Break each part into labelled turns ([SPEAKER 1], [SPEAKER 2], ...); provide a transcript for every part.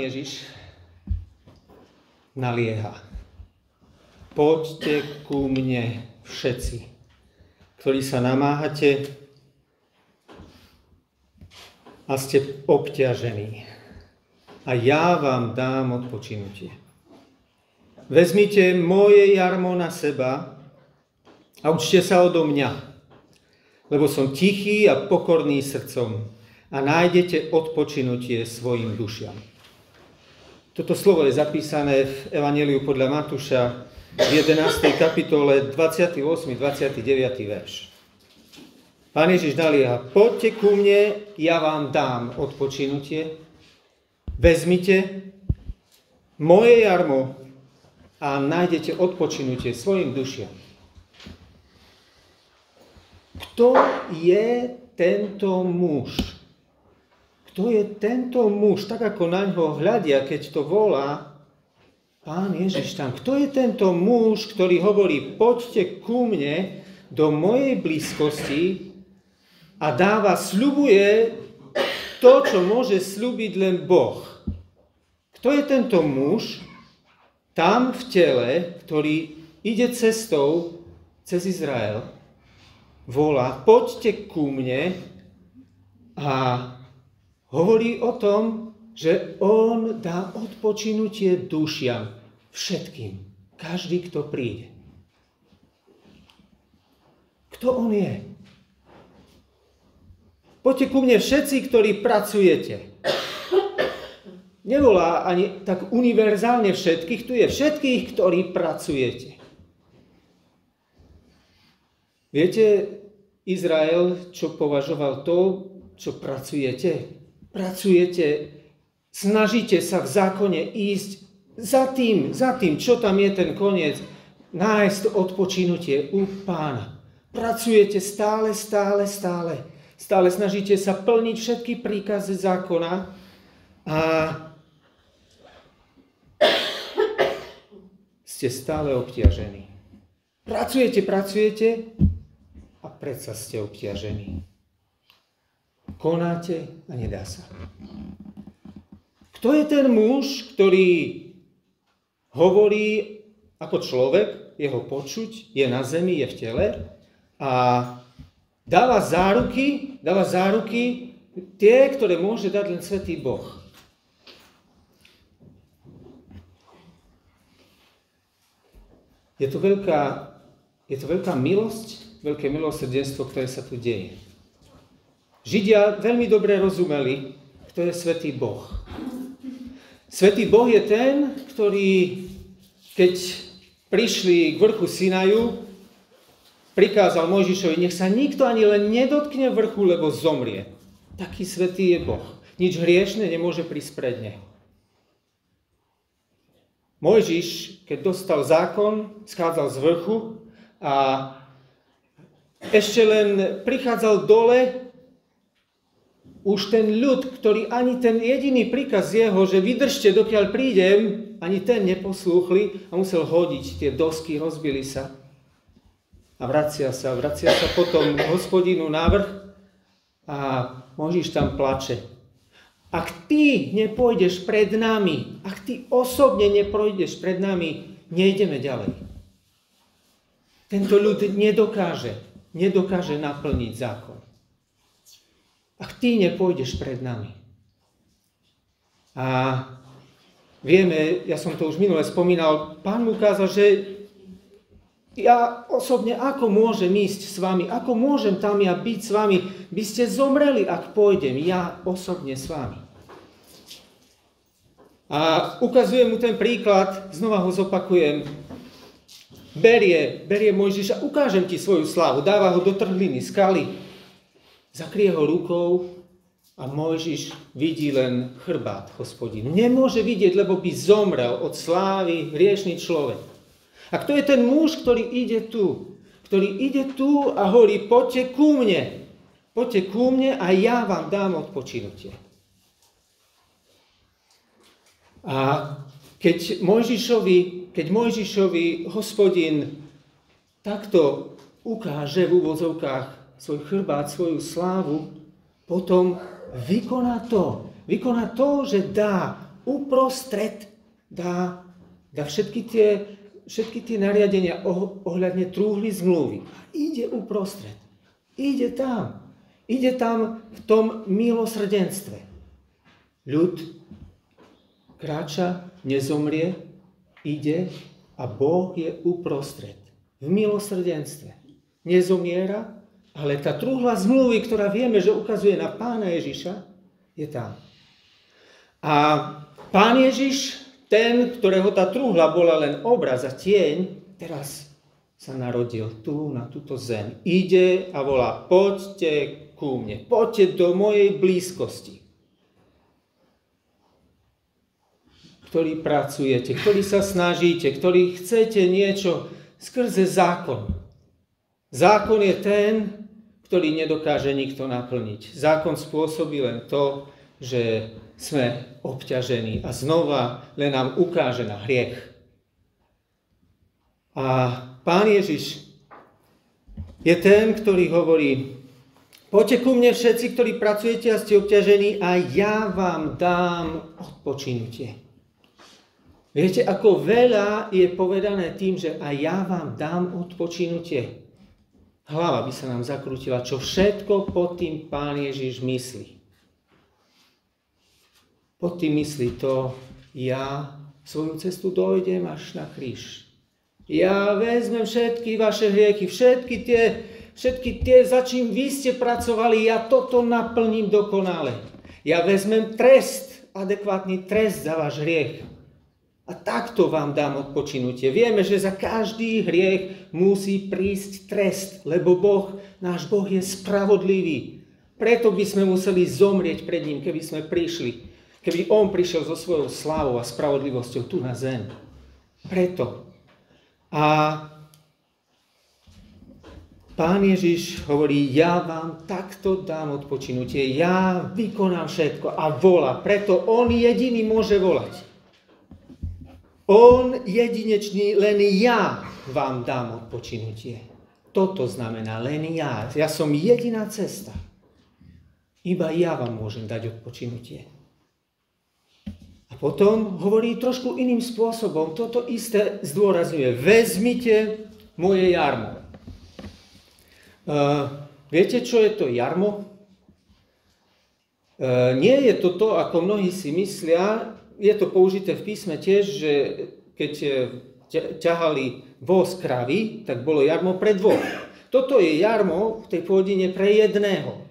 [SPEAKER 1] Ježiš nalieha. Poďte ku mne všetci, ktorí sa namáhate a ste obťažení. A ja vám dám odpočinutie. Vezmite moje jarmo na seba a učte sa odo mňa, lebo som tichý a pokorný srdcom a nájdete odpočinutie svojim dušiam. Toto slovo je zapísané v Evanjeliu podľa Matúša v 11. kapitole 28. 29. verš. Pán Ježiš nalieha, poďte ku mne, ja vám dám odpočinutie. Vezmite moje jarmo a nájdete odpočinutie svojim dušiam. Kto je tento muž? Kto je tento muž? Tak ako na ňo hľadia, keď to volá Pán Ježiš tam. Kto je tento muž, ktorý hovorí, poďte ku mne do mojej blízkosti a sľubuje to, čo môže sľubiť len Boh. Kto je tento muž tam v tele, ktorý ide cestou cez Izrael, volá, poďte ku mne a hovorí o tom, že on dá odpočinutie dušiam všetkým. Každý, kto príde. Kto on je? Poďte ku mne všetci, ktorí pracujete. Nevolá ani tak univerzálne všetkých, tu je všetkých, ktorí pracujete. Viete, Izrael, čo považoval to, čo pracujete? Pracujete, snažíte sa v zákone ísť za tým, čo tam je ten koniec, nájsť odpočinutie u Pána. Pracujete stále. Stále snažíte sa plniť všetky príkazy zákona a ste stále obťažení. Pracujete a predsa ste obťažení. Konáte a nedá sa. Kto je ten muž, ktorý hovorí ako človek, jeho počuť je na zemi, je v tele a dáva záruky tie, ktoré môže dať len svätý Boh. Je to veľká milosť, veľké milosrdenstvo, ktoré sa tu deje. Židia veľmi dobre rozumeli, kto je svätý Boh. Svätý Boh je ten, ktorý, keď prišli k vrchu Sinaju, prikázal Mojžišovi, nech sa nikto ani len nedotkne vrchu, lebo zomrie. Taký svätý je Boh. Nič hriešne nemôže prísť pred ne. Mojžiš, keď dostal zákon, schádzal z vrchu a ešte len prichádzal dole, už ten ľud, ktorý ani ten jediný príkaz jeho, že vydržte, dokiaľ prídem, ani ten neposlúchli a musel hodiť tie dosky, rozbili sa. A vracia sa potom k Hospodinu na vrch a Mojžiš tam plače. Ak ty nepôjdeš pred nami, ak ty osobne neprojdeš pred nami, nejdeme ďalej. Tento ľud nedokáže naplniť zákon. Ak ty nepôjdeš pred nami. A vieme, ja som to už minule spomínal, Pán mu ukázal, že ja osobne ako môžem ísť s vami, ako môžem tam ja byť s vami, by ste zomreli, ak pôjdem, ja osobne s vami. A ukazujem mu ten príklad, znova ho zopakujem. Berie Mojžiša, ukážem ti svoju slávu, dáva ho do trhliny skaly, zakrie ho rukou a Mojžiš vidí len chrbát Hospodinu. Nemôže vidieť, lebo by zomrel od slávy hriešný človek. A kto je ten muž, ktorý ide tu? Ktorý ide tu a hovorí, poďte ku mne a ja vám dám odpočinutie. A keď Mojžišovi Hospodin takto ukáže v úvodzovkách svoj chrbát, svoju slávu, potom vykoná to, že dá uprostred dá všetky tie nariadenia ohľadne trúhly zmluvy. Ide uprostred. Ide tam. Ide tam v tom milosrdenstve. Ľud kráča, nezomrie, ide a Boh je uprostred. V milosrdenstve. Nezomiera, ale tá trúhla zmluvy, ktorá vieme, že ukazuje na Pána Ježiša, je tam. A Pán Ježiš, ten, ktorého tá trúhla bola len obraz a tieň, teraz sa narodil tu, na túto zem. Ide a volá, poďte ku mne, poďte do mojej blízkosti. Ktorí pracujete, ktorí sa snažíte, ktorí chcete niečo skrze zákon. Zákon je ten, ktorý nedokáže nikto naplniť. Zákon spôsobí len to, že sme obťažení a znova len nám ukáže na hriech. A Pán Ježiš je ten, ktorý hovorí, poďte ku mne všetci, ktorí pracujete a ste obťažení a ja vám dám odpočinutie. Viete, ako veľa je povedané tým, že a ja vám dám odpočinutie. Hlava by sa nám zakrútila, čo všetko pod tým Pán Ježiš myslí. Pod tým myslí to, ja svoju cestu dojdem až na kríž. Ja vezmem všetky vaše hriechy, všetky tie, za čím vy ste pracovali, ja toto naplním dokonale. Ja vezmem trest, adekvátny trest za váš hriech. A takto vám dám odpočinutie. Vieme, že za každý hriech musí prísť trest, lebo náš Boh je spravodlivý. Preto by sme museli zomrieť pred ním, keby sme prišli. Keby on prišiel so svojou slávou a spravodlivosťou tu na zem. Preto. A Pán Ježiš hovorí, ja vám takto dám odpočinutie, ja vykonám všetko a volá. Preto on jediný môže volať. On jedinečný, len ja vám dám odpočinutie. Toto znamená len ja. Ja som jediná cesta. Iba ja vám môžem dať odpočinutie. A potom hovorí trošku iným spôsobom. Toto isté zdôrazňuje. Vezmite moje jarmo. Viete, čo je to jarmo? Nie je to to, ako mnohí si myslia. Je to použité v písme tiež, že keď ťahali voz kravy, tak bolo jarmo pre dvoch. Toto je jarmo v tej pôdine pre jedného.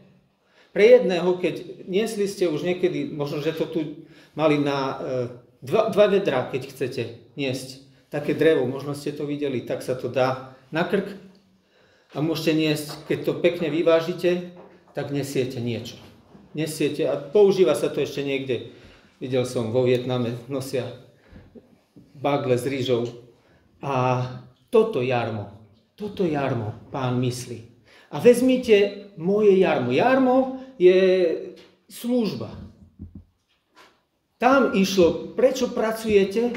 [SPEAKER 1] Pre jedného, keď niesli ste už niekedy, možno, že to tu mali na dva vedra, keď chcete niesť také drevo, možno ste to videli, tak sa to dá na krk a môžete niesť, keď to pekne vyvážite, tak nesiete niečo. Nesiete a používa sa to ešte niekde. Videl som vo Vietname, nosia bagle s rýžou. A toto jarmo Pán myslí. A vezmite moje jarmo. Jarmo je služba. Tam išlo, prečo pracujete?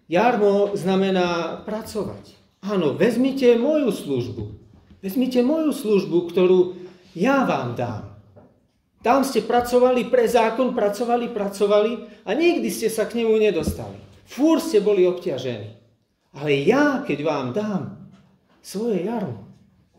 [SPEAKER 1] Jarmo znamená pracovať. Áno, vezmite moju službu. Vezmite moju službu, ktorú ja vám dám. Tam ste pracovali pre zákon, pracovali a nikdy ste sa k nemu nedostali. Fúr ste boli obťažení. Ale ja, keď vám dám svoje jarmo,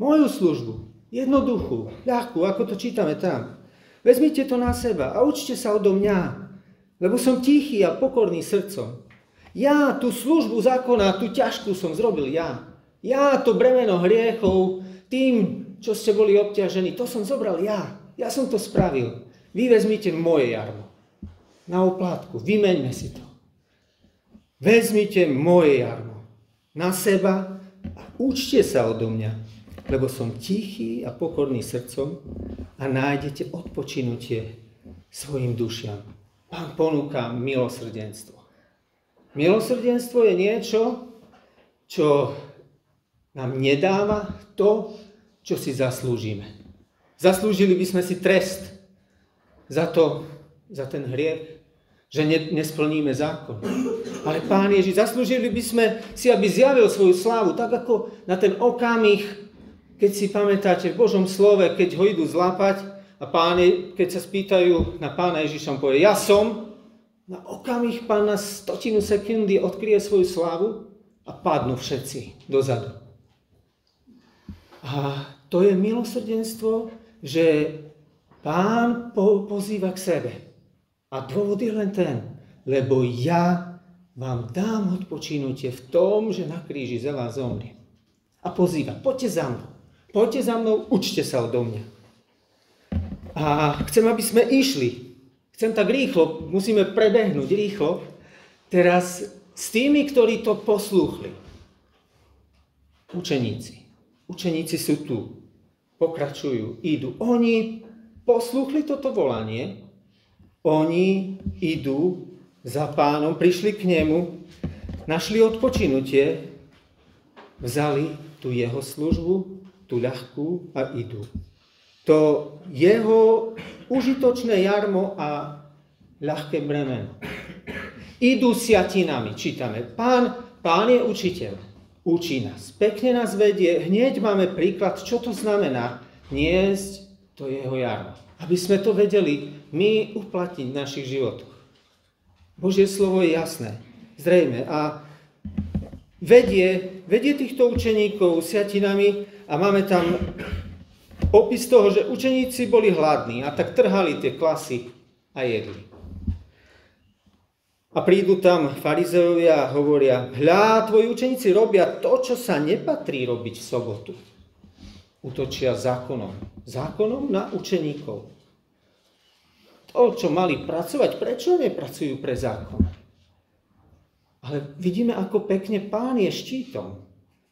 [SPEAKER 1] moju službu, jednoduchú, ľahkú, ako to čítame tam, vezmite to na seba a učte sa odo mňa, lebo som tichý a pokorný srdcom. Ja tú službu zákona, tú ťažkú som zrobil ja. Ja to bremeno hriechov, tým, čo ste boli obťažení, to som zobral ja. Ja som to spravil. Vy vezmite moje jarmo. Na oplátku. Vymeňme si to. Vezmite moje jarmo. Na seba a učte sa odo mňa. Lebo som tichý a pokorný srdcom a nájdete odpočinutie svojim dušiam. Pán ponúka milosrdenstvo. Milosrdenstvo je niečo, čo nám nedáva to, čo si zaslúžime. Zaslúžili by sme si trest za ten hriech, že nesplníme zákon. Ale Pán Ježiš, zaslúžili by sme si, aby zjavil svoju slávu, tak ako na ten okamih, keď si pamätáte v Božom slove, keď ho idú zlápať a keď sa spýtajú na Pána Ježiša, on povie, ja som, Na okamih Pán na 100 sekundy odkryje svoju slávu a padnú všetci dozadu. A to je milosrdenstvo, že Pán pozýva k sebe. A dôvod je len ten, lebo ja vám dám odpočinutie v tom, že na kríži za vás zomrie. A pozýva, poďte za mnou, učte sa odo mňa. A chcem, aby sme išli. Chcem tak rýchlo, musíme prebehnúť rýchlo. Teraz s tými, ktorí to poslúchli. Učeníci sú tu. Pokračujú, idú. Oni poslúchli toto volanie. Oni idú za Pánom, prišli k nemu, našli odpočinutie, vzali tú jeho službu, tú ľahkú a idú. To jeho užitočné jarmo a ľahké bremeno. Idú siatinami, čítame. Pán je učiteľ, učí nás, pekne nás vedie, hneď máme príklad, čo to znamená niesť to jeho jarmo. Aby sme to vedeli my uplatniť v našich životoch. Božie slovo je jasné, zrejme. A vedie týchto učeníkov siatinami a máme tam opis toho, že učeníci boli hladní a tak trhali tie klasy a jedli. A prídu tam farizeovia a hovoria, hľa, tvoji učeníci robia to, čo sa nepatrí robiť v sobotu. Útočia zákonom na učeníkov. To, čo mali pracovať, prečo nepracujú pre zákon? Ale vidíme, ako pekne Pán je štítom.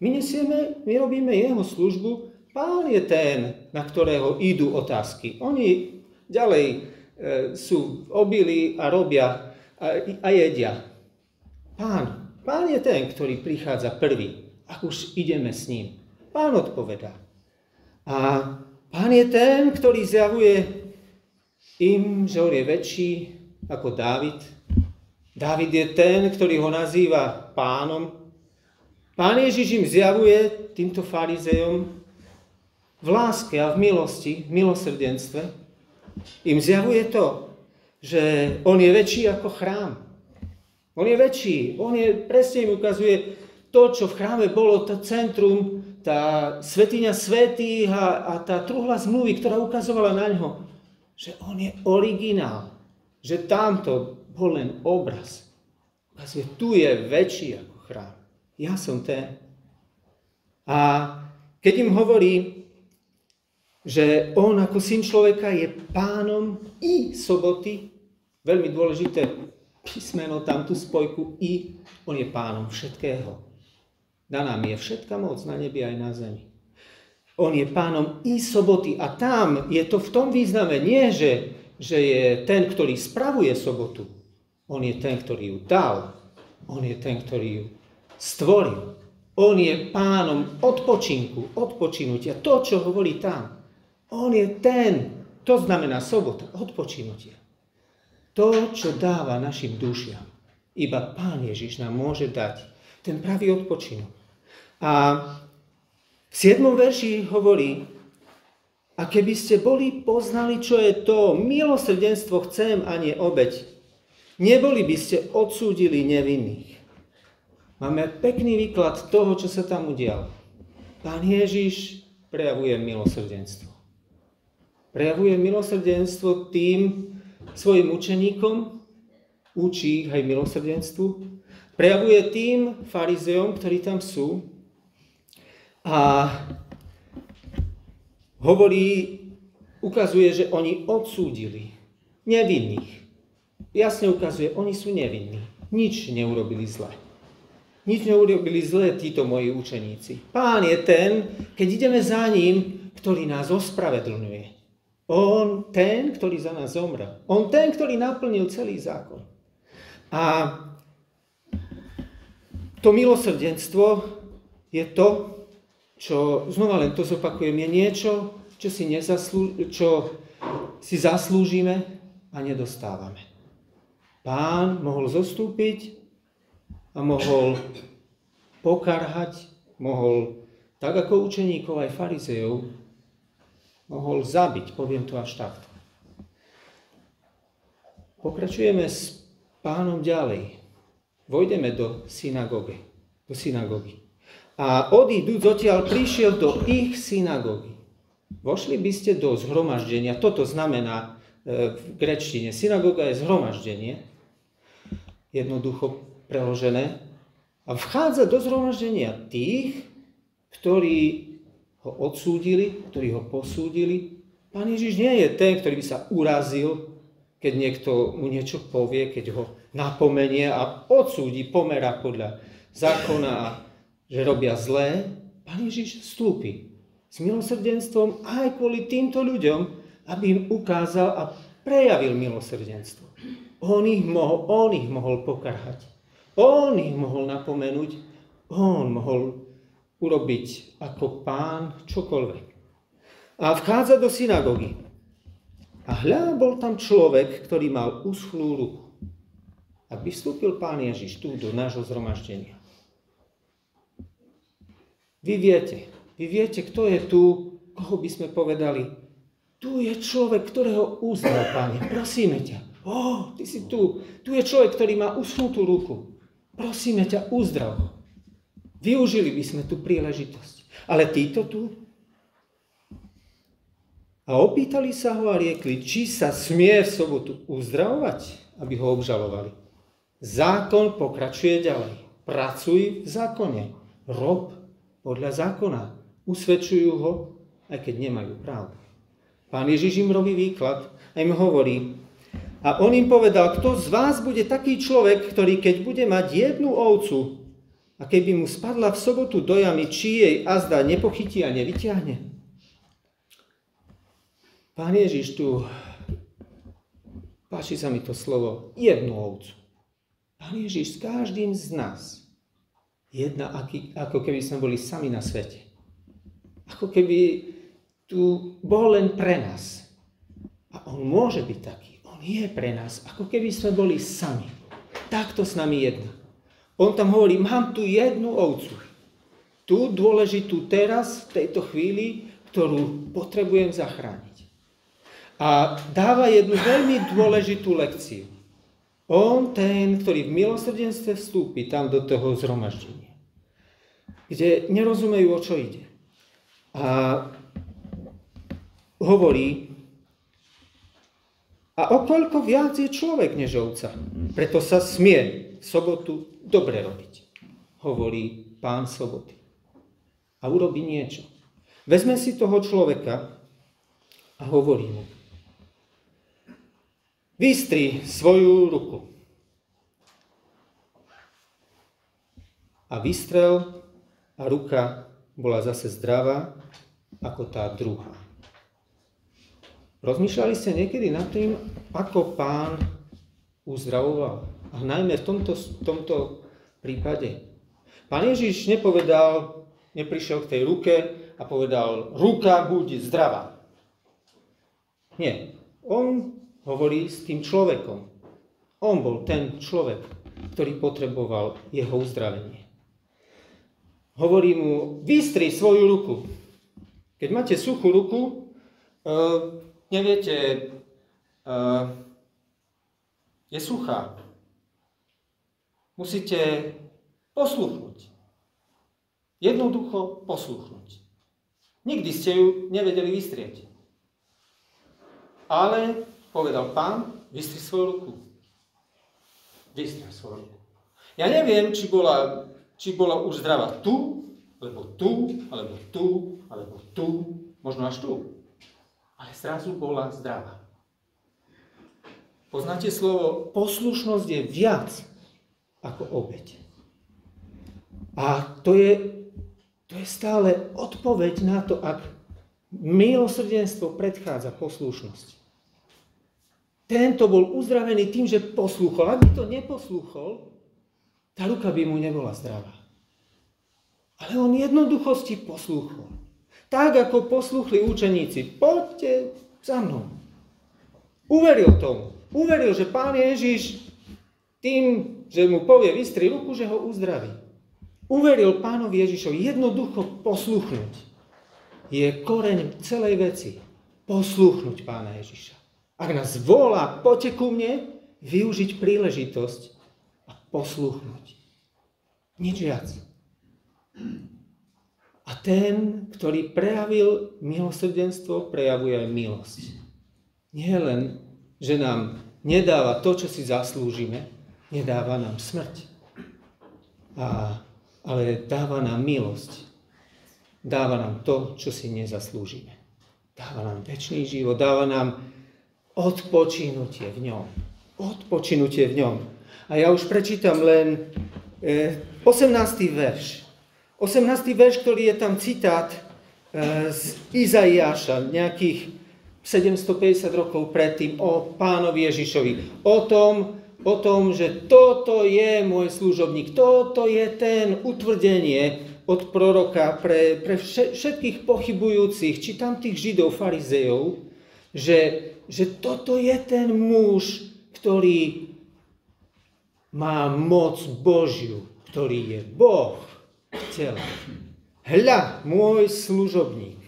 [SPEAKER 1] My robíme jeho službu, Pán je ten, na ktorého idú otázky. Oni ďalej sú obili a robia a jedia. Pán je ten, ktorý prichádza prvý, ak už ideme s ním. Pán odpovedá. A Pán je ten, ktorý zjavuje im, že on je väčší ako Dávid. Dávid je ten, ktorý ho nazýva Pánom. Pán Ježiš im zjavuje týmto farizejom v láske a v milosti, v milosrdenstve. Im zjavuje to, že on je väčší ako chrám. On je väčší. Presne im ukazuje to, čo v chráme bolo, to centrum, tá svätyňa svätých a tá truhla zmluvy, ktorá ukazovala na ňo, že on je originál, že tamto bol len obraz. Ukazuje, tu je väčší ako chrám. Ja som ten. A keď im hovorí, že on ako syn človeka je pánom i soboty, veľmi dôležité písmeno, tam tú spojku i, on je pánom všetkého. Daná mi je všetka moc na nebi aj na zemi. On je pánom i soboty a tam je to v tom význame nie, že je ten, ktorý spravuje sobotu. On je ten, ktorý ju dal. On je ten, ktorý ju stvoril. On je pánom odpočinku, odpočinutia. To, čo hovorí tam. On je ten, to znamená sobota, odpočinutia. To, čo dáva našim dušiam. Iba Pán Ježiš nám môže dať ten pravý odpočinok. A v 7. verši hovorí, a keby ste boli poznali, čo je to milosrdenstvo chcem a nie obeť, neboli by ste odsúdili nevinných. Máme pekný výklad toho, čo sa tam udialo. Pán Ježiš prejavuje milosrdenstvo. Prejavuje milosrdenstvo tým svojim učeníkom, učí ich aj milosrdenstvu. Prejavuje tým farizejom, ktorí tam sú, a ukazuje, že oni odsúdili nevinných. Jasne ukazuje, oni sú nevinní. Nič neurobili zle. Nič neurobili zle títo moji učeníci. Pán je ten, keď ideme za ním, ktorý nás ospravedlňuje. On ten, ktorý za nás zomrel. On ten, ktorý naplnil celý zákon. A to milosrdenstvo je to, čo, znova len to zopakujem, je niečo, čo si zaslúžime a nedostávame. Pán mohol zostúpiť a mohol pokarhať, mohol, tak ako učeníkov aj farizejov, mohol zabiť, poviem to až takto. Pokračujeme s Pánom ďalej. Vojdeme do synagógy. A odíduc odtiaľ prišiel do ich synagógy. Vošli by ste do zhromaždenia. Toto znamená v gréčtine. Synagóga je zhromaždenie. Jednoducho preložené. A vchádza do zhromaždenia tých, ktorí ho odsúdili, ktorí ho posúdili. Pán Ježiš nie je ten, ktorý by sa urazil, keď niekto mu niečo povie, keď ho napomenie a odsúdi, pomerá podľa zákona a že robia zlé. Pán Ježiš vstúpi s milosrdenstvom aj kvôli týmto ľuďom, aby im ukázal a prejavil milosrdenstvo. On ich mohol pokarhať. On ich mohol napomenúť. On mohol urobiť ako Pán čokoľvek. A vchádza do synagógy. A hľa, bol tam človek, ktorý mal uschlú ruku. Ak by vstúpil Pán Ježiš tu do nášho zhromaždenia. Vy viete, kto je tu, koho by sme povedali, tu je človek, ktorého uzdral, Pane, prosíme ťa. Ty si tu. Tu je človek, ktorý má uschnutú ruku. Prosíme ťa, uzdrav ho. Využili by sme tú príležitosť. Ale títo tu? A opýtali sa ho a riekli, či sa smie v sobotu uzdravovať, aby ho obžalovali. Zákon pokračuje ďalej. Pracuj v zákone. Rob podľa zákona. Usvedčujú ho, aj keď nemajú pravdu. Pán Ježiš im robí výklad a im hovorí, a on im povedal, kto z vás bude taký človek, ktorý keď bude mať jednu ovcu a keby mu spadla v sobotu do jamy, či jej azda nepochytí a nevyťahne? Pán Ježiš tu, páči sa mi to slovo, jednu ovcu. Pán Ježiš s každým z nás, ako keby sme boli sami na svete. Ako keby tu bol len pre nás. A on môže byť taký. On je pre nás, ako keby sme boli sami. Takto s nami jedná. On tam hovorí, mám tu jednu ovcu. Tú dôležitú teraz, v tejto chvíli, ktorú potrebujem zachrániť. A dáva jednu veľmi dôležitú lekciu. On, ten, ktorý v milosrdenstve vstúpi tam do toho zhromaždenia, kde nerozumejú, o čo ide. A hovorí, a o koľko viac je človek než ovca, preto sa smie v sobotu dobre robiť, hovorí Pán soboty. A urobí niečo. Vezme si toho človeka a hovorí mu, vystri svoju ruku. A vystrel a ruka bola zase zdravá ako tá druhá. Rozmýšľali ste niekedy nad tým, ako Pán uzdravoval? A najmä v tomto prípade. Pán Ježiš neprišiel k tej ruke a povedal, ruka buď zdravá. Nie. On hovorí s tým človekom. On bol ten človek, ktorý potreboval jeho uzdravenie. Hovorí mu, vystri svoju ruku. Keď máte suchú ruku, neviete, je suchá. Musíte posluchnúť. Jednoducho posluchnúť. Nikdy ste ju nevedeli vystrieť. Ale povedal Pán, vystri svoju ruku. Vystri svoju ruku. Ja neviem, či bola už zdravá tu, alebo tu, alebo tu, alebo tu, možno až tu. Ale zrazu bola zdravá. Poznáte slovo, poslušnosť je viac ako obeť. A to je stále odpoveď na to, ak milosrdenstvo predchádza poslušnosť. Tento bol uzdravený tým, že poslúchol. Ak by to neposlúchol, tá ruka by mu nebola zdravá. Ale on jednoduchosti poslúchol. Tak, ako poslúchli učeníci. Poďte za mnou. Uveril tomu. Uveril, že Pán Ježiš tým, že mu povie vystri ruku, že ho uzdraví. Uveril Pánovi Ježišovi. Jednoducho poslúchnuť je koreň celej veci. Poslúchnuť Pána Ježiša. Ak nás volá, poďte ku mne, využiť príležitosť a poslúchnuť. Nič viac. A ten, ktorý prejavil milosrdenstvo, prejavuje aj milosť. Nie len, že nám nedáva to, čo si zaslúžime, nedáva nám smrť, ale dáva nám milosť. Dáva nám to, čo si nezaslúžime. Dáva nám večný život, dáva nám odpočinutie v ňom. Odpočinutie v ňom. A ja už prečítam len 18. verš. 18. verš, ktorý je tam citát z Izaiáša, nejakých 750 rokov predtým, o Pánovi Ježišovi. O tom, že toto je môj služobník, toto je ten utvrdenie od proroka pre všetkých pochybujúcich, či tam tých Židov, farizejov, že toto je ten muž, ktorý má moc Božiu, ktorý je Boh v tele. Hľa, môj služobník.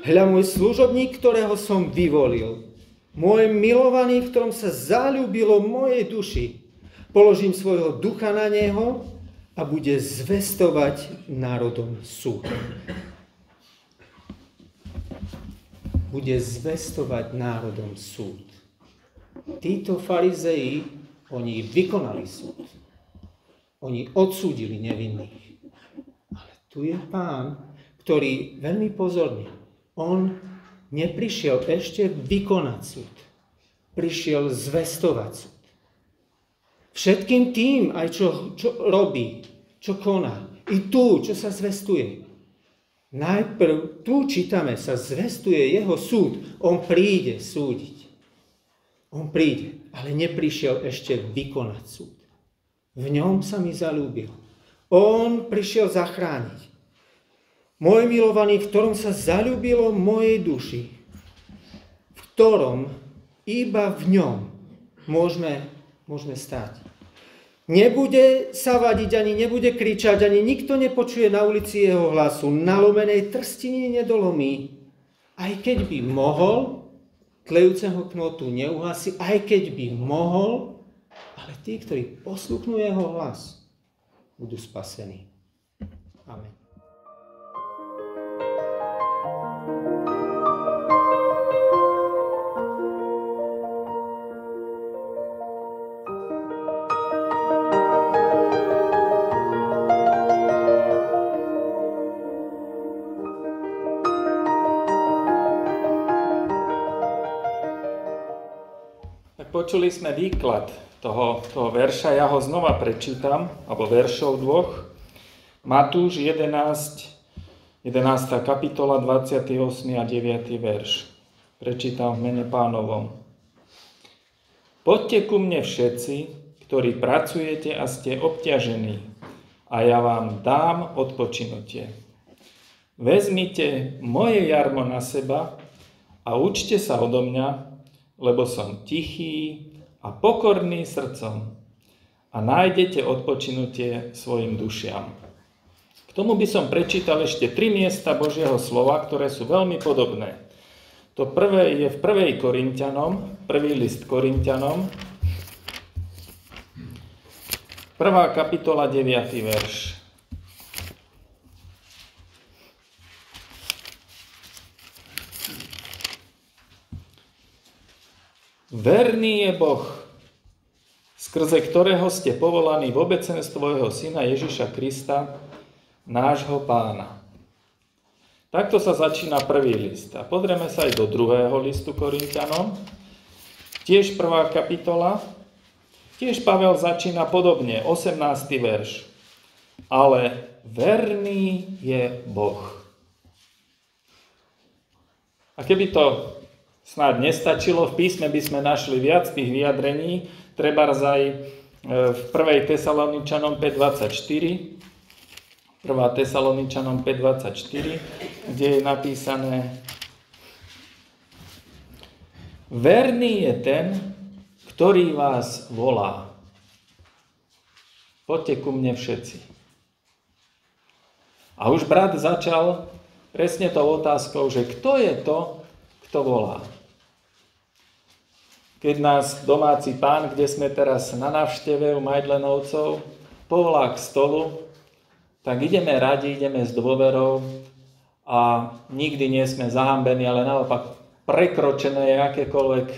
[SPEAKER 1] Hľa, môj služobník, ktorého som vyvolil. Môj milovaný, v ktorom sa zaľúbilo mojej duši. Položím svojho ducha na neho a bude zvestovať národom súd. Bude zvestovať národom súd. Títo farizeji, oni vykonali súd. Oni odsúdili nevinných. Ale tu je Pán, ktorý veľmi pozorne, on neprišiel ešte vykonať súd. Prišiel zvestovať súd. Všetkým tým, aj čo robí, čo koná. I tu, čo sa zvestuje. Najprv, tu čítame, sa zvestuje jeho súd. On príde súdiť. On príde, ale neprišiel ešte vykonať súd. V ňom sa mi zaľúbil. On prišiel zachrániť. Môj milovaný, v ktorom sa zaľúbilo mojej duši. V ktorom, iba v ňom, môžeme stáť. Nebude sa vadiť, ani nebude kričať, ani nikto nepočuje na ulici jeho hlasu. Nalomenej trstiny nedolomí. Aj keď by mohol, tlejúceho knotu neuhasí, aj keď by mohol, ale tí, ktorí poslúchnú jeho hlas, budú spasení. Amen.
[SPEAKER 2] Počuli sme výklad toho verša, ja ho znova prečítam, alebo veršov dvoch. Matúš 11. kapitola, 28. a 9. verš. Prečítam v mene Pánovom. Poďte ku mne všetci, ktorí pracujete a ste obťažení, a ja vám dám odpočinutie. Vezmite moje jarmo na seba a učte sa odo mňa, lebo som tichý a pokorný srdcom a nájdete odpočinutie svojim dušiam. K tomu by som prečítal ešte 3 miesta Božieho slova, ktoré sú veľmi podobné. To prvé je v 1. Korinťanom, 1. list Korinťanom, 1. kapitola, 9. verš. Verný je Boh, skrze ktorého ste povolaní v obecenstvo jeho Syna Ježiša Krista, nášho Pána. Takto sa začína 1. list. A pozrieme sa aj do 2. listu Korinťanom. Tiež 1. kapitola. Tiež Pavel začína podobne, 18. verš. Ale verný je Boh. A keby to snáď nestačilo, v písme by sme našli viac tých vyjadrení, trebárs aj v 1. Tesaloničanom 5.24, 1. Tesaloničanom 5.24, kde je napísané: Verný je ten, ktorý vás volá. Poďte ku mne všetci. A už brat začal presne tou otázkou, že kto je to, kto volá. keď nás domáci pán, kde sme teraz na návšteve u Majdlenovcov, povolá k stolu, tak ideme radi, ideme s dôverou a nikdy nie sme zahambení, ale naopak prekročené je akékoľvek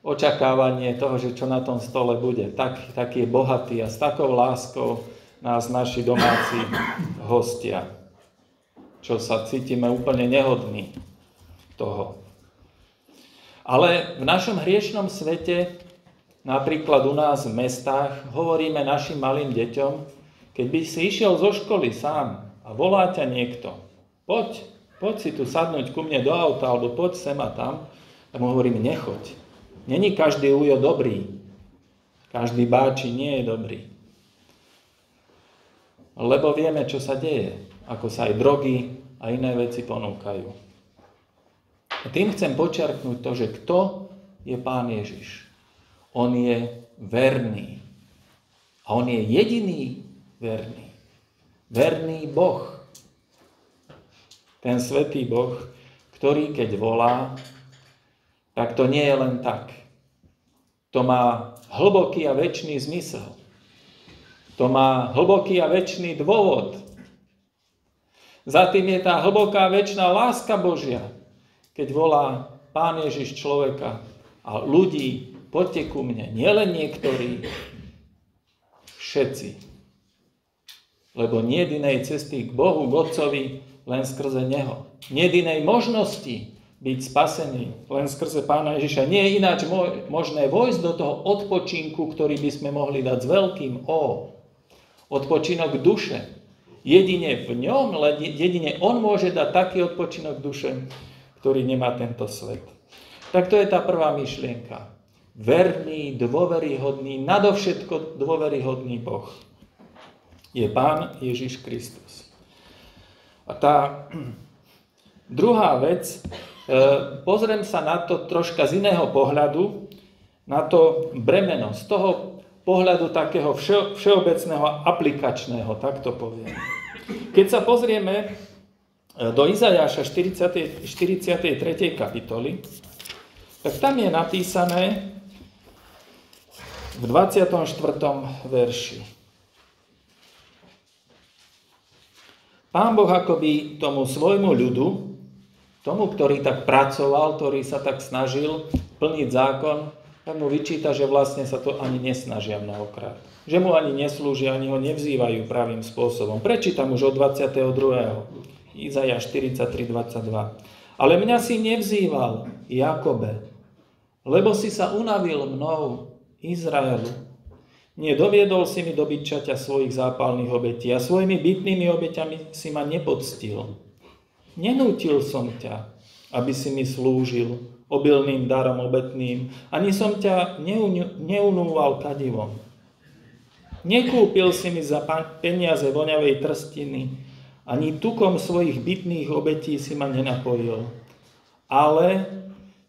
[SPEAKER 2] očakávanie toho, že čo na tom stole bude. Taký je bohatý a s takou láskou nás naši domáci hostia, čo sa cítime úplne nehodní toho. Ale v našom hriešnom svete, napríklad u nás v mestách, hovoríme našim malým deťom, keď by si išiel zo školy sám a volá ťa niekto, poď si tu sadnúť ku mne do auta, alebo poď sem a tam, tak mu hovoríme, nechoď. Není každý ujo dobrý. Každý báči nie je dobrý. Lebo vieme, čo sa deje, ako sa aj drogy a iné veci ponúkajú. A tým chcem počiarknúť to, že kto je Pán Ježiš. On je verný. A on je jediný verný. Verný Boh. Ten svätý Boh, ktorý keď volá, tak to nie je len tak. To má hlboký a večný zmysel. To má hlboký a večný dôvod. Za tým je tá hlboká večná láska Božia, keď volá Pán Ježiš človeka a ľudí, poďte ku mne, nielen niektorí, všetci. Lebo nie je inej cesty k Bohu, k Otcovi, len skrze Neho. Nie je inej možnosti byť spasený, len skrze Pána Ježiša. Nie je ináč možné vojsť do toho odpočinku, ktorý by sme mohli dať s veľkým O. Odpočinok duše. Jedine v ňom, jedine on môže dať taký odpočinok duše, ktorý nemá tento svet. Tak to je tá prvá myšlienka. Verný, dôveryhodný, nadovšetko dôveryhodný Boh je Pán Ježiš Kristus. A tá druhá vec, pozriem sa na to troška z iného pohľadu, na to bremeno, z toho pohľadu takého všeobecného aplikačného, tak to poviem. Keď sa pozrieme do Izajáša 43. kapitoly, tak tam je napísané v 24. verši. Pán Boh akoby tomu svojmu ľudu, tomu, ktorý tak pracoval, ktorý sa tak snažil plniť zákon, tak mu vyčíta, že vlastne sa to ani nesnažia mnohokrát. Že mu ani neslúžia, ani ho nevzývajú pravým spôsobom. Prečítam už od 22. Izajáš 43:22. Ale mňa si nevzýval, Jakobe, lebo si sa unavil mnou, Izraelu. Nedoviedol si mi do bytčaťa svojich zápalných obetí a svojimi bytnými obeťami si ma nepoctil. Nenútil som ťa, aby si mi slúžil obilným darom obetným, ani som ťa neunúval kadivom. Nekúpil si mi za peniaze voňavej trstiny, ani tukom svojich bytných obetí si ma nenapojil. Ale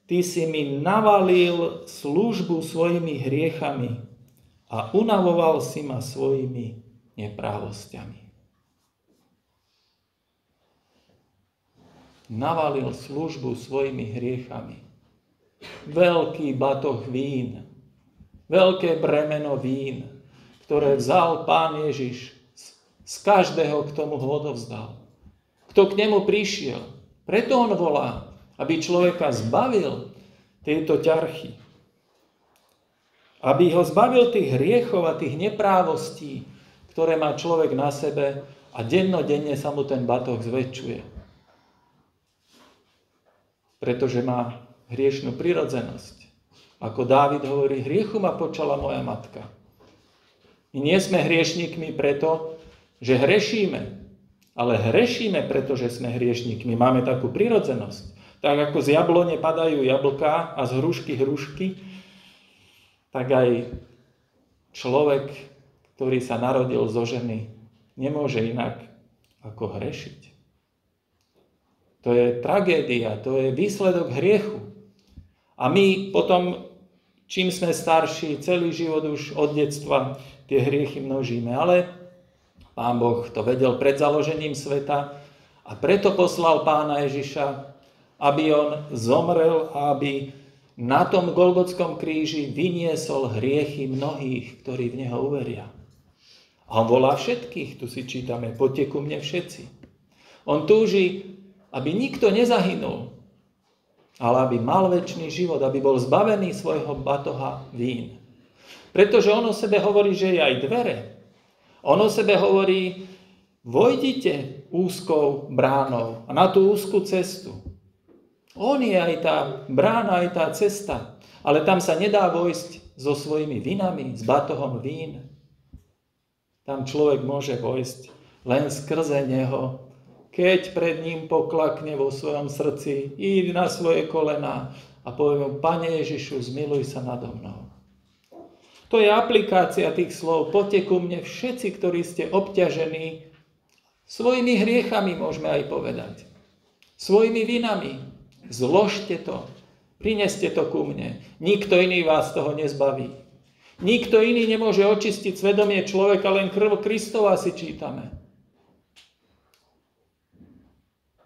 [SPEAKER 2] ty si mi navalil službu svojimi hriechami a unavoval si ma svojimi neprávosťami. Navalil službu svojimi hriechami. Veľký batoh vín, veľké bremeno vín, ktoré vzal Pán Ježiš z každého, kto mu ho odovzdal. Kto k nemu prišiel. Preto on volá, aby človeka zbavil tejto ťarchy. Aby ho zbavil tých hriechov a tých neprávostí, ktoré má človek na sebe a dennodenne sa mu ten batoh zväčšuje. Pretože má hriešnú prirodzenosť. Ako Dávid hovorí, hriechu ma počala moja matka. My nie sme hriešnikmi preto, že hrešíme, ale hrešíme, pretože sme hriešnikmi. Máme takú prirodzenosť. Tak ako z jablone padajú jablká a z hrušky, tak aj človek, ktorý sa narodil zo ženy, nemôže inak ako hrešiť. To je tragédia, to je výsledok hriechu. A my potom, čím sme starší, celý život už od detstva tie hriechy množíme. Ale Pán Boh to vedel pred založením sveta a preto poslal Pána Ježiša, aby on zomrel a aby na tom Golgotskom kríži vyniesol hriechy mnohých, ktorí v Neho uveria. A on volá všetkých, tu si čítame, poďte ku mne všetci. On túži, aby nikto nezahynul, ale aby mal večný život, aby bol zbavený svojho batoha vín. Pretože on o sebe hovorí, že je aj dvere. On o sebe hovorí, vojdite úzkou bránou a na tú úzkú cestu. On je aj tá brána, aj tá cesta, ale tam sa nedá vojsť so svojimi vinami, s batohom vín. Tam človek môže vojsť len skrze Neho, keď pred ním poklakne vo svojom srdci, íď na svoje kolená a povie mu, Pane Ježišu, zmiluj sa nado mnou. To je aplikácia tých slov. Poďte ku mne všetci, ktorí ste obťažení svojimi hriechami, môžeme aj povedať. Svojimi vinami. Zložte to. Prineste to ku mne. Nikto iný vás toho nezbaví. Nikto iný nemôže očistiť svedomie človeka, len krv Kristova si čítame.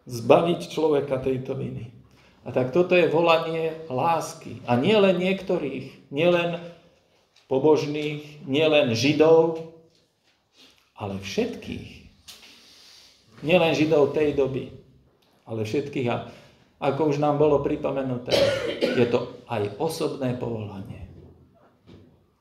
[SPEAKER 2] Zbaviť človeka tejto viny. A tak toto je volanie lásky. A nie len niektorých, nie len pobožných, nie len Židov, ale všetkých. Nie len Židov tej doby, ale všetkých. A ako už nám bolo pripomenuté, je to aj osobné povolanie.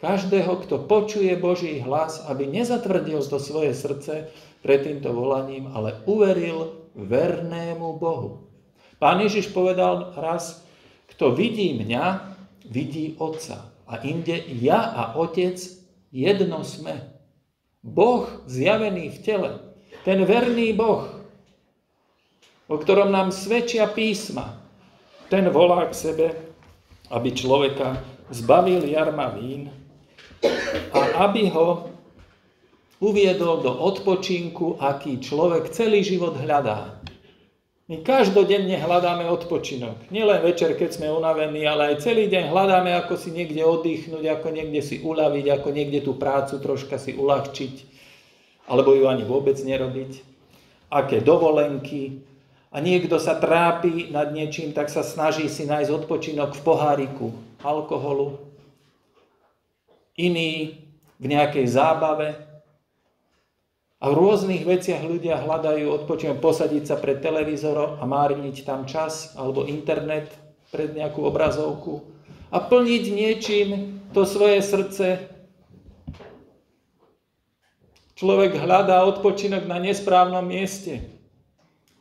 [SPEAKER 2] Každého, kto počuje Boží hlas, aby nezatvrdil to svoje srdce pred týmto volaním, ale uveril vernému Bohu. Pán Ježiš povedal raz, kto vidí mňa, vidí Otca. A inde ja a Otec jedno sme. Boh zjavený v tele, ten verný Boh, o ktorom nám svedčia písma, ten volá k sebe, aby človeka zbavil jarma vín a aby ho uviedol do odpočinku, aký človek celý život hľadá. My každodenne hľadáme odpočinok. Nielen večer, keď sme unavení, ale aj celý deň hľadáme, ako si niekde oddychnúť, ako niekde si uľaviť, ako niekde tú prácu troška si uľahčiť, alebo ju ani vôbec nerobiť. Aké dovolenky. A niekto sa trápi nad niečím, tak sa snaží si nájsť odpočinok v poháriku alkoholu. Iní v nejakej zábave. A v rôznych veciach ľudia hľadajú odpočinok, posadiť sa pred televízorom a márniť tam čas, alebo internet pred nejakú obrazovku a plniť niečím to svoje srdce. Človek hľadá odpočinok na nesprávnom mieste.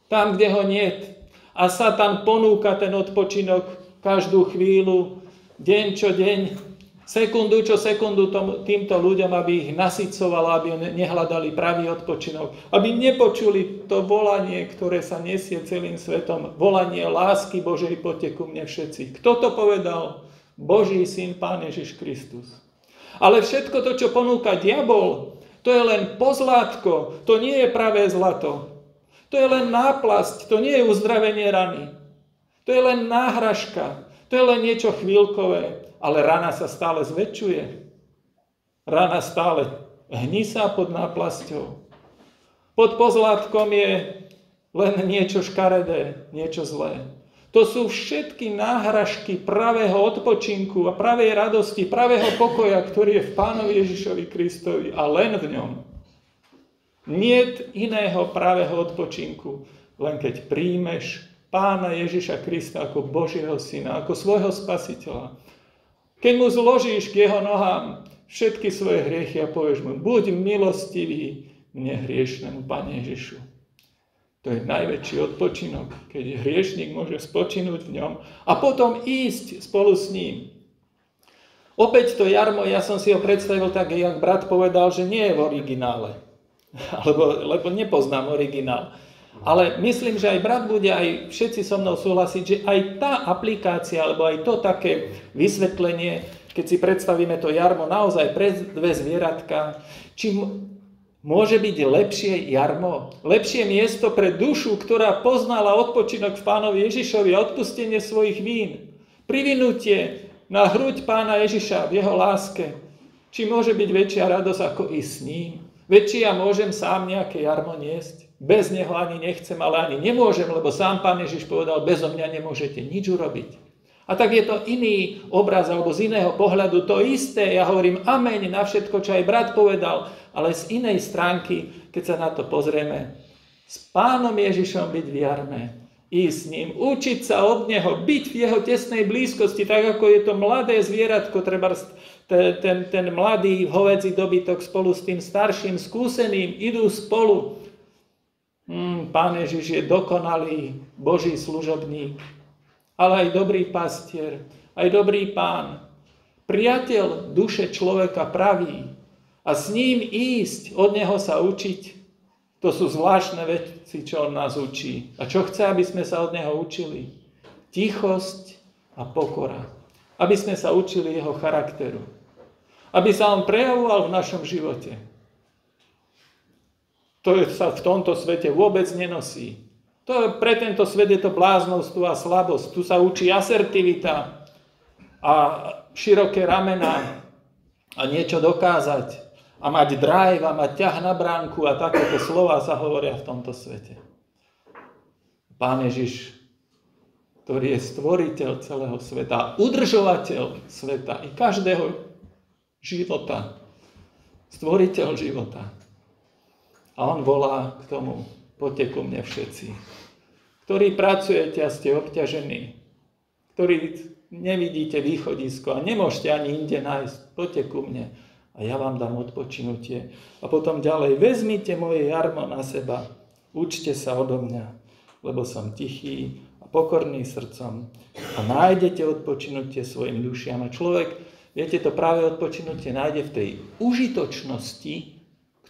[SPEAKER 2] Tam, kde ho niet. A Satan ponúka ten odpočinok každú chvíľu, deň čo deň, sekundu čo sekundu týmto ľuďom, aby ich nasycoval, aby nehľadali pravý odpočinok, aby nepočuli to volanie, ktoré sa nesie celým svetom, volanie lásky Božej, poďte ku mne všetci. Kto to povedal? Boží syn, Pán Ježiš Kristus. Ale všetko to, čo ponúka diabol, to je len pozlátko, to nie je pravé zlato. To je len náplasť, to nie je uzdravenie rany. To je len náhražka, to je len niečo chvíľkové. Ale rana sa stále zväčšuje. Rana stále hnisá pod náplasťou. Pod pozlátkom je len niečo škaredé, niečo zlé. To sú všetky náhražky pravého odpočinku a pravej radosti, pravého pokoja, ktorý je v Pánovi Ježišovi Kristovi a len v ňom. Niet iného pravého odpočinku, len keď príjmeš Pána Ježiša Krista ako Božieho syna, ako svojho spasiteľa. Keď mu zložíš k jeho nohám všetky svoje hriechy a povieš mu, buď milostivý mne hriešnemu, Pane Ježišu. To je najväčší odpočinok, keď hriešnik môže spočinúť v ňom a potom ísť spolu s ním. Opäť to jarmo, ja som si ho predstavil tak, jak brat povedal, že nie je v originále, lebo nepoznám originál. Ale myslím, že aj brat bude, aj všetci so mnou súhlasiť, že aj tá aplikácia, alebo aj to také vysvetlenie, keď si predstavíme to jarmo naozaj pre dve zvieratka, či môže byť lepšie jarmo, lepšie miesto pre dušu, ktorá poznala odpočinok v Pánovi Ježišovi a odpustenie svojich vín, privinutie na hruď Pána Ježiša v jeho láske, či môže byť väčšia radosť ako ísť s ním. Veď či ja môžem sám nejaké jarmo niesť? Bez neho ani nechcem, ale ani nemôžem, lebo sám Pán Ježiš povedal, bezo mňa nemôžete nič urobiť. A tak je to iný obraz, alebo z iného pohľadu to isté. Ja hovorím ameň na všetko, čo aj brat povedal, ale z inej stránky, keď sa na to pozrieme, s Pánom Ježišom byť v jarme, ísť s ním, učiť sa od neho, byť v jeho tesnej blízkosti, tak ako je to mladé zvieratko, treba ten mladý hovädzí dobytok spolu s tým starším, skúseným, idú spolu. Pán Ježiš je dokonalý Boží služobník, ale aj dobrý pastier, aj dobrý Pán, priateľ duše človeka pravý a s ním ísť, od neho sa učiť. To sú zvláštne veci, čo on nás učí. A čo chce, aby sme sa od neho učili? Tichosť a pokora. Aby sme sa učili jeho charakteru. Aby sa on prejavoval v našom živote. To sa v tomto svete vôbec nenosí. Pre tento svet je to bláznostvo a slabosť. Tu sa učí asertivita a široké ramená a niečo dokázať. A mať drive, a mať ťah na bránku a takéto slová sa hovoria v tomto svete. Pán Ježiš, ktorý je stvoriteľ celého sveta, udržovateľ sveta i každého života, stvoriteľ života. A on volá k tomu, poďte ku mne všetci, ktorí pracujete a ste obťažení, ktorí nevidíte východisko a nemôžete ani inde nájsť, poďte ku mne. A ja vám dám odpočinutie. A potom ďalej, vezmite moje jarmo na seba, učte sa odo mňa, lebo som tichý a pokorný srdcom a nájdete odpočinutie svojim dušiam. A človek, viete, to práve odpočinutie nájde v tej užitočnosti,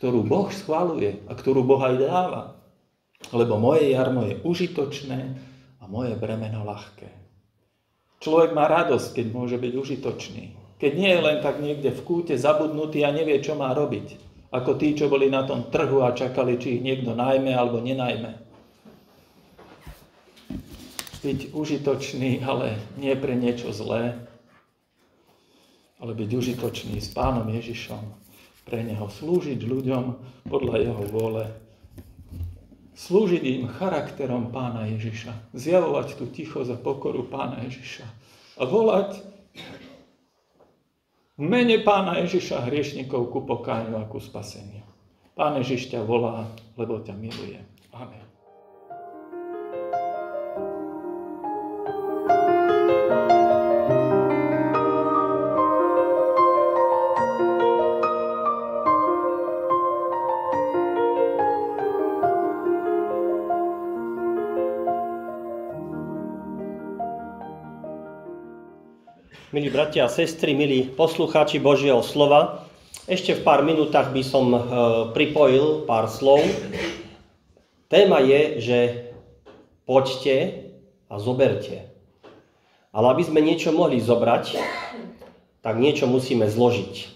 [SPEAKER 2] ktorú Boh schvaľuje a ktorú Boh aj dáva. Lebo moje jarmo je užitočné a moje bremeno ľahké. Človek má radosť, keď môže byť užitočný. Keď nie je len tak niekde v kúte zabudnutý a nevie, čo má robiť. Ako tí, čo boli na tom trhu a čakali, či ich niekto najme alebo nenajme. Byť užitočný, ale nie pre niečo zlé. Ale byť užitočný s Pánom Ježišom. Pre Neho slúžiť ľuďom podľa Jeho vôle. Slúžiť im charakterom Pána Ježiša. Zjavovať tú tichosť a pokoru Pána Ježiša. A volať v mene Pána Ježiša hriešnikov ku pokániu a ku spaseniu. Pán Ježiš ťa volá, lebo ťa miluje. Amen.
[SPEAKER 3] Milí bratia a sestry, milí poslucháči Božieho slova, ešte v pár minútach by som pripojil pár slov. Téma je, že poďte a zoberte. Ale aby sme niečo mohli zobrať, tak niečo musíme zložiť.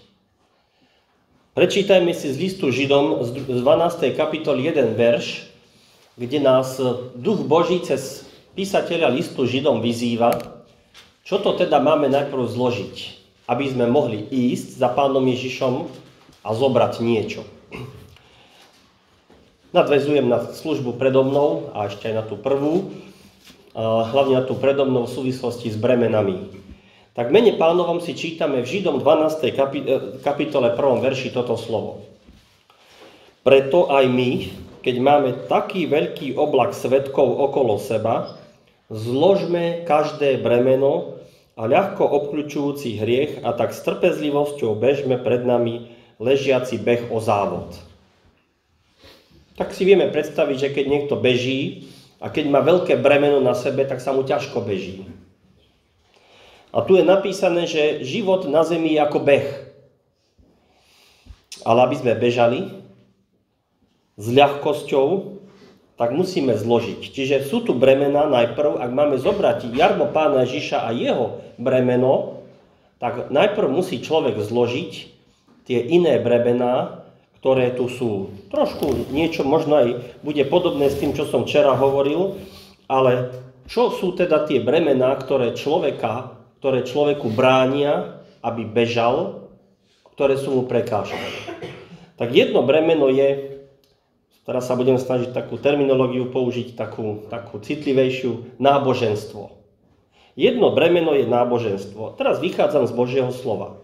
[SPEAKER 3] Prečítajme si z listu Židom z 12. kapitoly 1 verš, kde nás Duch Boží cez písateľa listu Židom vyzýva, čo to teda máme najprv zložiť, aby sme mohli ísť za Pánom Ježišom a zobrať niečo. Nadväzujem na službu predo mnou a ešte aj na tú prvú, hlavne na tú predo mnou v súvislosti s bremenami. Tak v mene Pánovom si čítame v Židom 12. kapitole 1. verši toto slovo. Preto aj my, keď máme taký veľký oblak svedkov okolo seba, zložme každé bremeno a ľahko obkľučujúci hriech a tak s trpezlivosťou bežme pred nami ležiaci beh o závod. Tak si vieme predstaviť, že keď niekto beží a keď má veľké bremeno na sebe, tak sa mu ťažko beží. A tu je napísané, že život na zemi je ako beh. Ale aby sme bežali s ľahkosťou, tak musíme zložiť. Čiže sú tu bremená najprv, ak máme zobrať jarmo Pána Ježiša a jeho bremeno, tak najprv musí človek zložiť tie iné bremená, ktoré tu sú. Trošku niečo možno aj bude podobné s tým, čo som včera hovoril, ale čo sú teda tie bremená, ktoré človeku bránia, aby bežal, ktoré sú mu prekážkové. Tak jedno bremeno je, teraz sa budem snažiť takú terminológiu použiť, takú citlivejšiu, náboženstvo. Jedno bremeno je náboženstvo. Teraz vychádzam z Božieho slova.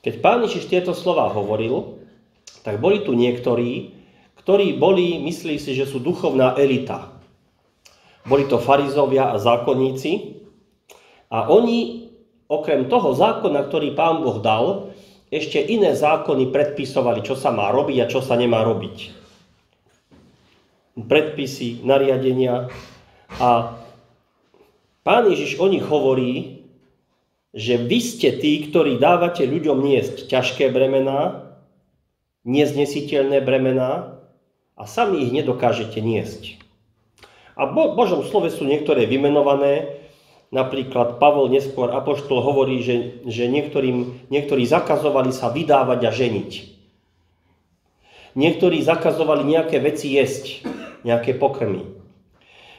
[SPEAKER 3] Keď Pán Ježiš tieto slova hovoril, tak boli tu niektorí, ktorí mysleli si, že sú duchovná elita. Boli to farizovia a zákonníci a oni, okrem toho zákona, ktorý Pán Boh dal, ešte iné zákony predpisovali, čo sa má robiť a čo sa nemá robiť. Predpisy, nariadenia. A Pán Ježiš o nich hovorí, že vy ste tí, ktorí dávate ľuďom niesť ťažké bremená, neznesiteľné bremená a sami ich nedokážete niesť. A v Božom slove sú niektoré vymenované. Napríklad Pavol neskôr apoštol hovorí, že niektorí zakazovali sa vydávať a ženiť. Niektorí zakazovali nejaké veci jesť, nejaké pokrmy.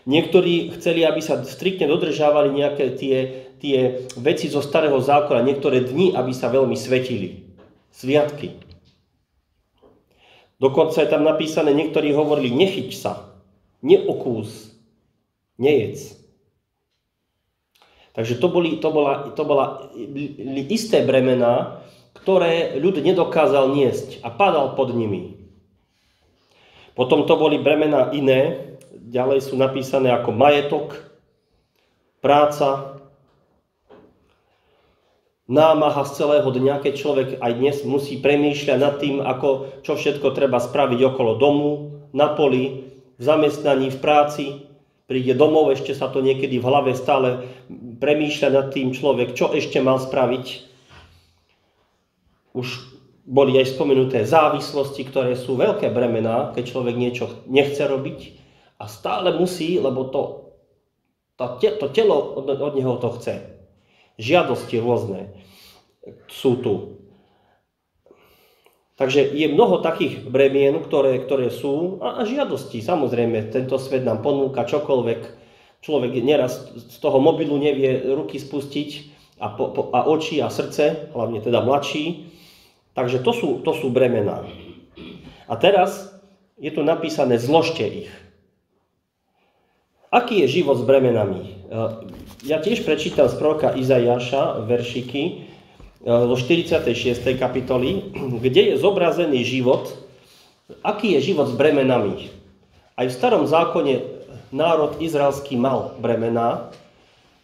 [SPEAKER 3] Niektorí chceli, aby sa striktne dodržávali nejaké tie veci zo starého zákona, niektoré dni, aby sa veľmi svetili. Sviatky. Dokonca je tam napísané, niektorí hovorili, nechyť sa, neokús, nejedz. Takže to bola isté bremená, ktoré ľud nedokázal niesť a padal pod nimi. Potom to boli bremená iné, ďalej sú napísané ako majetok, práca, námaha z celého dňa, keď človek aj dnes musí premýšľať nad tým, čo všetko treba spraviť okolo domu, na poli, v zamestnaní, v práci. Príde domov, ešte sa to niekedy v hlave stále premýšľa nad tým človek, čo ešte mal spraviť. Už boli aj spomenuté závislosti, ktoré sú veľké bremená, keď človek niečo nechce robiť a stále musí, lebo to telo od neho to chce. Žiadosti rôzne sú tu. Takže je mnoho takých bremien, ktoré sú a žiadosti. Samozrejme, tento svet nám ponúka čokoľvek. Človek neraz z toho mobilu nevie ruky spustiť a oči a srdce, hlavne teda mladší. Takže to sú bremená. A teraz je tu napísané, zložte ich. Aký je život s bremenami? Ja tiež prečítam z proroka Izaiáša veršiky zo 46. kapitoly, kde je zobrazený život, aký je život s bremenami. Aj v starom zákone národ izraelský mal bremená,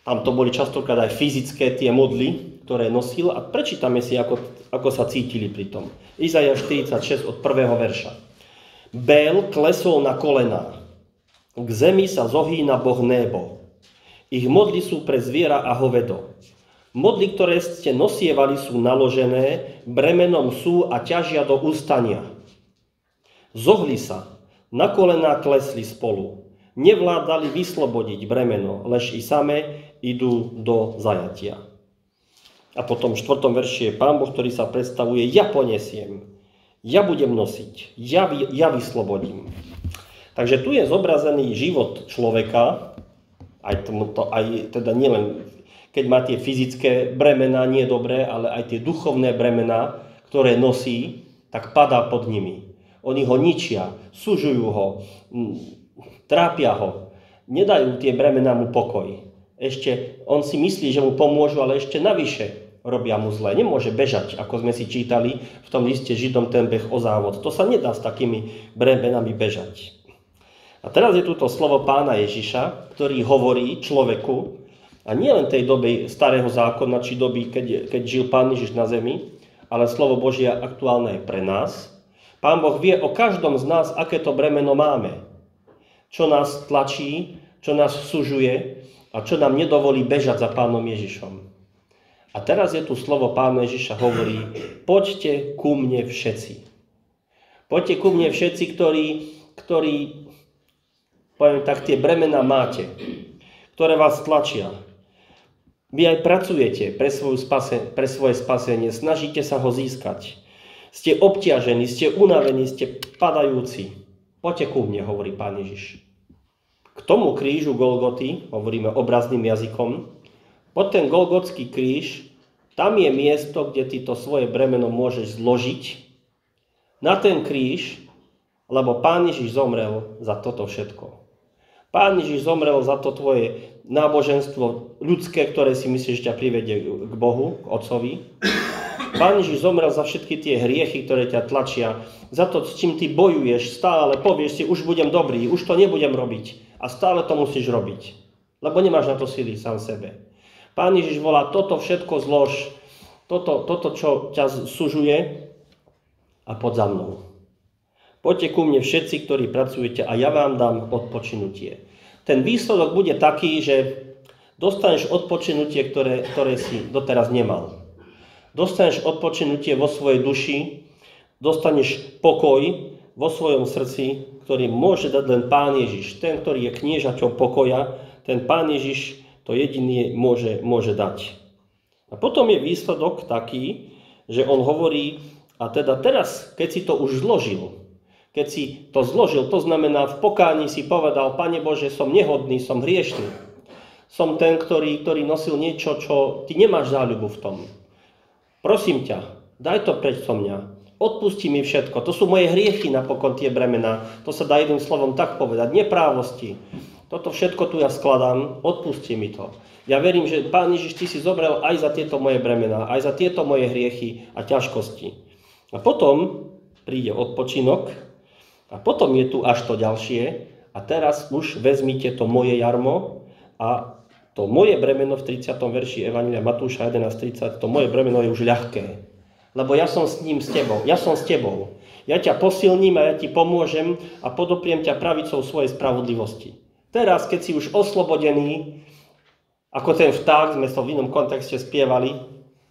[SPEAKER 3] tam to boli častokrát aj fyzické tie modly, ktoré nosil a prečítame si, ako sa cítili pri tom. Izaiáš 46 od 1. verša. Bél klesol na kolená, k zemi sa zohýna Boh Nebo. Ich modly sú pre zviera a hovedo. Modly, ktoré ste nosievali, sú naložené, bremenom sú a ťažia do ústania. Zohli sa, na kolená klesli spolu. Nevládali vyslobodiť bremeno, lež i same idú do zajatia. A potom v 4. verši je Pán Boh, ktorý sa predstavuje, ja ponesiem, ja budem nosiť, ja vyslobodím. Takže tu je zobrazený život človeka, aj teda nielen keď má tie fyzické bremená, nie dobré, ale aj tie duchovné bremená, ktoré nosí, tak padá pod nimi. Oni ho ničia, sužujú ho, trápia ho, nedajú tie bremená mu pokoj. Ešte on si myslí, že mu pomôžu, ale ešte navyše robia mu zle. Nemôže bežať, ako sme si čítali v tom liste Židom ten beh o závod. To sa nedá s takými bremenami bežať. A teraz je tu to slovo Pána Ježiša, ktorý hovorí človeku, a nie len tej doby starého zákona, či doby, keď žil Pán Ježiš na zemi, ale slovo Božie aktuálne je pre nás. Pán Boh vie o každom z nás, aké to bremeno máme. Čo nás tlačí, čo nás sužuje a čo nám nedovolí bežať za Pánom Ježišom. A teraz je tu slovo Pána Ježiša, hovorí, poďte ku mne všetci. Poďte ku mne všetci, ktorí poviem tak, tie bremená máte, ktoré vás tlačia. Vy aj pracujete pre svoje spasenie, snažíte sa ho získať. Ste obťažení, ste unavení, ste padajúci. Poďte ku mne, hovorí Pán Ježiš. K tomu krížu Golgoty, hovoríme obrazným jazykom, pod ten Golgotský kríž, tam je miesto, kde ty to svoje bremeno môžeš zložiť. Na ten kríž, lebo Pán Ježiš zomrel za toto všetko. Pán Ježiš zomrel za to tvoje náboženstvo ľudské, ktoré si myslíš, že ťa privedie k Bohu, k Otcovi. Pán Ježiš zomrel za všetky tie hriechy, ktoré ťa tlačia, za to, s čím ty bojuješ, stále povieš si, už budem dobrý, už to nebudem robiť. A stále to musíš robiť, lebo nemáš na to síly sám sebe. Pán Ježiš volá, toto všetko zlož, toto, čo ťa sužuje, a poď za mnou. Poďte ku mne všetci, ktorí pracujete, a ja vám dám odpočinutie. Ten výsledok bude taký, že dostaneš odpočinutie, ktoré si doteraz nemal. Dostaneš odpočinutie vo svojej duši, dostaneš pokoj vo svojom srdci, ktorý môže dať len Pán Ježiš. Ten, ktorý je kniežaťom pokoja, ten Pán Ježiš to jediný môže dať. A potom je výsledok taký, že on hovorí, a teda teraz, keď si to už zložil, keď si to zložil, to znamená v pokáni si povedal, Pane Bože, som nehodný, som hriešný. Som ten, ktorý nosil niečo, čo ty nemáš záľubu v tom. Prosím ťa, daj to preč so mňa. Odpusti mi všetko. To sú moje hriechy napokon, tie bremená. To sa dá jedným slovom tak povedať. Neprávosti. Toto všetko tu ja skladám, odpusti mi to. Ja verím, že Pán Ježiš, ty si zobral aj za tieto moje bremená, aj za tieto moje hriechy a ťažkosti. A potom príde odpočinok a potom je tu až to ďalšie. A teraz už vezmite to moje jarmo a to moje bremeno v 30. verši Evanjelia Matúša 11.30, to moje bremeno je už ľahké. Lebo ja som s ním s tebou. Ja som s tebou. Ja ťa posilním a ja ti pomôžem a podopriem ťa pravicou svojej spravodlivosti. Teraz, keď si už oslobodený, ako ten vták, sme to v inom kontexte spievali,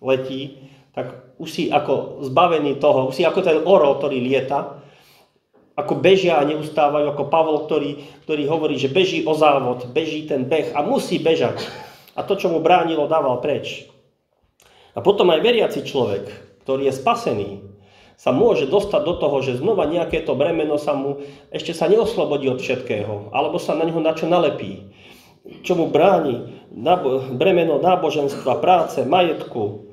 [SPEAKER 3] letí, tak už si ako zbavený toho, už si ako ten orol, ktorý lieta, ako bežia a neustávajú, ako Pavol, ktorý hovorí, že beží o závod, beží ten beh a musí bežať. A to, čo mu bránilo, dával preč. A potom aj veriaci človek, ktorý je spasený, sa môže dostať do toho, že znova nejaké to bremeno ešte sa neoslobodí od všetkého, alebo sa na neho načo nalepí. Čo mu bráni bremeno náboženstva, práce, majetku,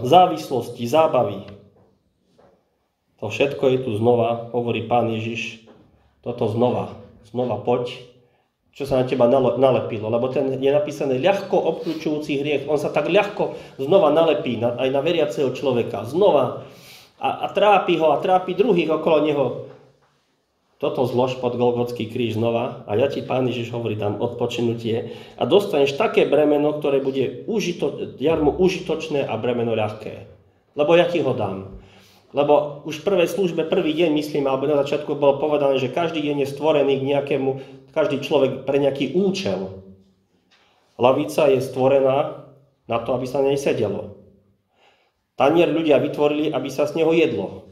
[SPEAKER 3] závislosti, zábavy. To všetko je tu znova, hovorí Pán Ježiš, toto znova poď, čo sa na teba nalepilo, lebo ten je napísaný ľahko obklúčujúci hriech, on sa tak ľahko znova nalepí aj na veriaceho človeka, znova a trápi ho a trápi druhých okolo neho. Toto zlož pod Golgotský kríž znova a ja ti, Pán Ježiš, hovorí, dám odpočinutie a dostaneš také bremeno, ktoré bude jarmo užitočné a bremeno ľahké, lebo ja ti ho dám. Lebo už v prvej službe, prvý deň, myslím, alebo na začiatku bolo povedané, že každý deň je stvorený k nejakému, každý človek pre nejaký účel. Lavica je stvorená na to, aby sa na nej sedelo. Tanier ľudia vytvorili, aby sa z neho jedlo.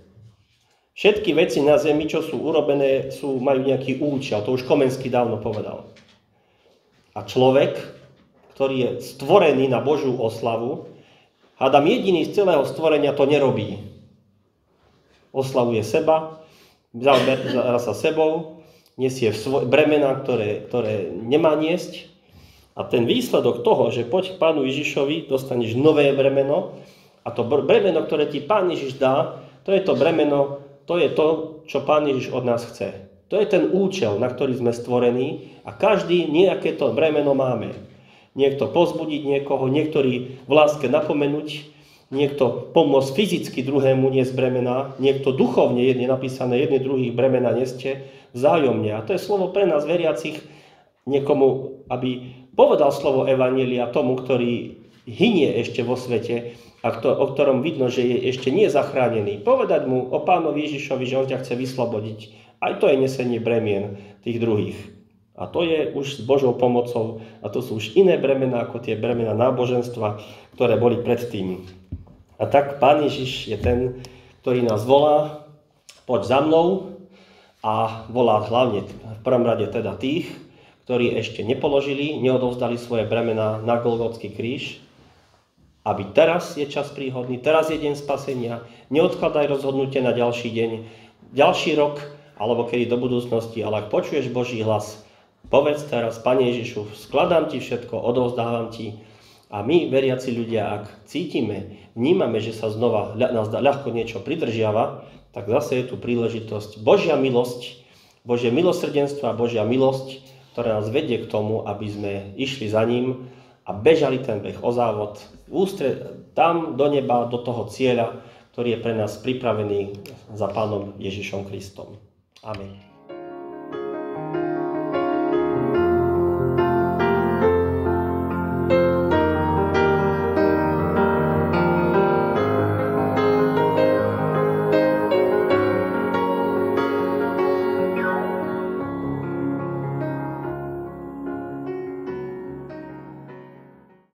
[SPEAKER 3] Všetky veci na zemi, čo sú urobené, majú nejaký účel. To už Komenský dávno povedal. A človek, ktorý je stvorený na Božiu oslavu, hádam jediný z celého stvorenia to nerobí. Oslavuje seba, zaoberá sa sebou, nesie bremená, ktoré nemá niesť. A ten výsledok toho, že poď k Pánu Ježišovi, dostaneš nové bremeno a to bremeno, ktoré ti Pán Ježiš dá, to je to bremeno, to je to, čo Pán Ježiš od nás chce. To je ten účel, na ktorý sme stvorení a každý nejaké to bremeno máme. Niekto pozbudiť niekoho, niektorý v láske napomenúť, niekto pomôcť fyzicky druhému niesť bremena, niekto duchovne, je napísané, jedni druhých bremena neste vzájomne. A to je slovo pre nás veriacich, niekomu, aby povedal slovo Evanjelia tomu, ktorý hynie ešte vo svete a o ktorom vidno, že je ešte nie zachránený. Povedať mu o Pánovi Ježišovi, že on ťa chce vyslobodiť. Aj to je nesenie bremien tých druhých. A to je už s Božou pomocou a to sú už iné bremená ako tie bremená náboženstva, ktoré boli predtým. A tak Pán Ježiš je ten, ktorý nás volá, poď za mnou a volá hlavne v prvom rade teda tých, ktorí ešte nepoložili, neodovzdali svoje bremená na Golgotský kríž, aby teraz je čas príhodný, teraz je deň spasenia, neodkladaj rozhodnutie na ďalší deň, ďalší rok, alebo kedy do budúcnosti, ale ak počuješ Boží hlas, povedz teraz, Pane Ježišu, skladám ti všetko, odovzdávam ti. A my, veriaci ľudia, ak cítime, vnímame, že sa znova nás ľahko niečo pridržiava, tak zase je tu príležitosť. Božia milosť, Božie milosrdenstvo a Božia milosť ktoré nás vedie k tomu, aby sme išli za ním a bežali ten beh o závod tam do neba, do toho cieľa, ktorý je pre nás pripravený za Pánom Ježišom Kristom. Amen.